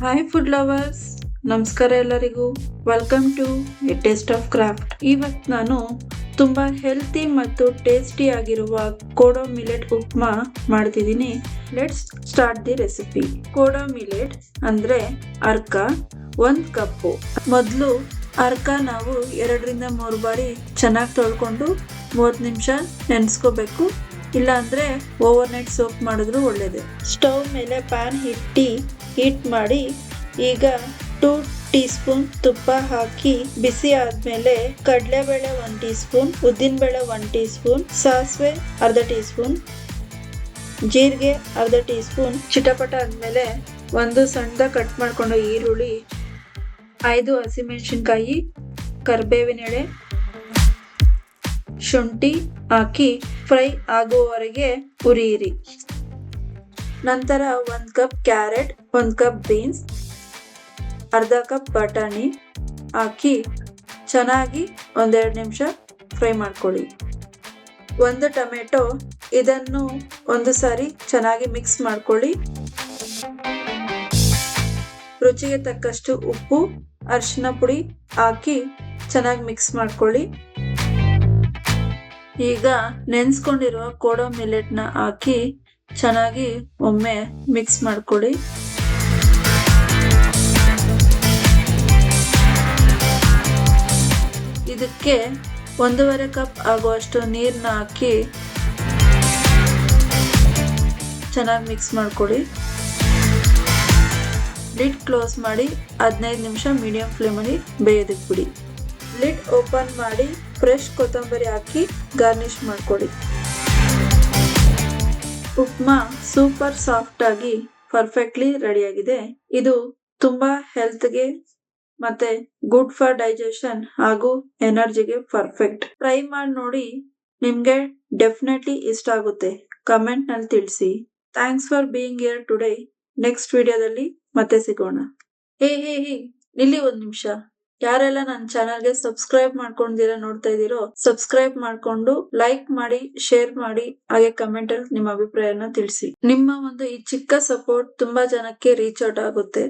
Hi food lovers, ನಮಸ್ಕಾರ ಎಲ್ಲರಿಗೂ. Welcome to a taste of craft. ಇವತ್ತು ನಾನು ತುಂಬಾ ಹೆಲ್ತಿ ಮತ್ತು ಟೇಸ್ಟಿ ಆಗಿರುವ ಕೋಡೋ ಮಿಲೆಟ್ ಉಪ್ಮಾ ಮಾಡ್ತಿದ್ದೀನಿ. Let's start the recipe. Kodo millet ಅಂದ್ರೆ ಅರ್ಕ 1 ಕಪ್ಪು. ಮೊದಲು ಅರ್ಕ ನಾವು 2-3 ಬಾರಿ ಚೆನ್ನಾಗಿ ತೊಳ್ಕೊಂಡು 30 ನಿಮಿಷ ನೆನೆಸ್ಕೋಬೇಕು. ಇಲ್ಲ ಅಂದ್ರೆ ಓವರ್ ನೈಟ್ ಸೋಕ್ ಮಾಡಿದ್ರು ಒಳ್ಳೇದು. ಸ್ಟವ್ ಮೇಲೆ ಪ್ಯಾನ್ ಹೀಟ್ ಮಾಡಿ ಈಗ 2 ಟೀ ಸ್ಪೂನ್ ತುಪ್ಪ ಹಾಕಿ ಬಿಸಿ ಆದ್ಮೇಲೆ ಕಡಲೆಬೇಳೆ 1 ಟೀ ಸ್ಪೂನ್, ಉದ್ದಿನಬೇಳೆ 1 ಟೀ ಸ್ಪೂನ್, ಸಾಸಿವೆ ಅರ್ಧ ಟೀ ಸ್ಪೂನ್, ಜೀರಿಗೆ ಅರ್ಧ ಟೀ ಸ್ಪೂನ್ ಚಿಟಪಟ ಆದ್ಮೇಲೆ ಒಂದು ಸಣ್ಣದಾಗಿ ಕಟ್ ಮಾಡ್ಕೊಂಡು ಈರುಳ್ಳಿ, 5 ಹಸಿಮೆಣಸಿನ್ಕಾಯಿ, ಕರಿಬೇವಿನ ಎಲೆ, ಶುಂಠಿ ಹಾಕಿ ಫ್ರೈ ಆಗುವವರೆಗೆ ಹುರಿಯಿರಿ. ನಂತರ 1 ಕಪ್ ಕ್ಯಾರೆಟ್, 1 ಕಪ್ ಬೀನ್ಸ್, ಅರ್ಧ ಕಪ್ ಬಟಾಣಿ ಹಾಕಿ ಚೆನ್ನಾಗಿ 1-2 ನಿಮಿಷ ಫ್ರೈ ಮಾಡ್ಕೊಳ್ಳಿ. 1 ಟೊಮೆಟೊ, ಇದನ್ನು ಒಂದು ಸಾರಿ ಚೆನ್ನಾಗಿ ಮಿಕ್ಸ್ ಮಾಡ್ಕೊಳ್ಳಿ. ರುಚಿಗೆ ತಕ್ಕಷ್ಟು ಉಪ್ಪು, ಅರಿಶಿನ ಪುಡಿ ಹಾಕಿ ಚೆನ್ನಾಗಿ ಮಿಕ್ಸ್ ಮಾಡ್ಕೊಳ್ಳಿ. ಈಗ ನೆನೆಸ್ಕೊಂಡಿರುವ ಕೋಡೋ ಮಿಲೆಟ್ನ ಹಾಕಿ ಚೆನ್ನಾಗಿ ಒಮ್ಮೆ ಮಿಕ್ಸ್ ಮಾಡ್ಕೊಳ್ಳಿ. ಇದಕ್ಕೆ 1.5 ಕಪ್ ಆಗುವಷ್ಟು ನೀರನ್ನ ಹಾಕಿ ಚೆನ್ನಾಗಿ ಮಿಕ್ಸ್ ಮಾಡ್ಕೊಳ್ಳಿ. ಲಿಡ್ ಕ್ಲೋಸ್ ಮಾಡಿ 15 ನಿಮಿಷ ಮೀಡಿಯಂ ಫ್ಲೇಮಲ್ಲಿ ಬೇಯೋದಕ್ಕೆ ಬಿಡಿ. ಲಿಡ್ ಓಪನ್ ಮಾಡಿ ಫ್ರೆಶ್ ಕೊತ್ತಂಬರಿ ಹಾಕಿ ಗಾರ್ನಿಶ್ ಮಾಡ್ಕೊಳ್ಳಿ. ಉಪ್ಮಾ ಸೂಪರ್ ಸಾಫ್ಟ್ ಆಗಿ ಪರ್ಫೆಕ್ಟ್ಲಿ ರೆಡಿಯಾಗಿದೆ. ಇದು ತುಂಬಾ ಹೆಲ್ತ್ಗೆ ಮತ್ತೆ ಗುಡ್ ಫಾರ್ ಡೈಜೆಷನ್ ಹಾಗೂ ಎನರ್ಜಿಗೆ ಪರ್ಫೆಕ್ಟ್. ಟ್ರೈ ಮಾಡಿ ನೋಡಿ, ನಿಮ್ಗೆ ಡೆಫಿನೆಟ್ಲಿ ಇಷ್ಟ ಆಗುತ್ತೆ. ಕಮೆಂಟ್ ನಲ್ಲಿ ತಿಳಿಸಿ. Thanks for being here today. Next ವಿಡಿಯೋದಲ್ಲಿ ಮತ್ತೆ ಸಿಗೋಣ. ಹೇ ನಿಲ್ಲಿ 1 ನಿಮಿಷ. ಯಾರೆಲ್ಲ ನನ್ನ ಚಾನಲ್ಗೆ ಸಬ್ಸ್ಕ್ರೈಬ್ ಮಾಡ್ಕೊಂಡಿರ ನೋಡ್ತಾ ಇದೀರೋ, ಸಬ್ಸ್ಕ್ರೈಬ್ ಮಾಡ್ಕೊಂಡು ಲೈಕ್ ಮಾಡಿ, ಶೇರ್ ಮಾಡಿ, ಹಾಗೆ ಕಮೆಂಟ್ ಅಲ್ಲಿ ನಿಮ್ಮ ಅಭಿಪ್ರಾಯನ ತಿಳಿಸಿ. ನಿಮ್ಮ ಒಂದು ಈ ಚಿಕ್ಕ ಸಪೋರ್ಟ್ ತುಂಬಾ ಜನಕ್ಕೆ ರೀಚ್ ಔಟ್ ಆಗುತ್ತೆ.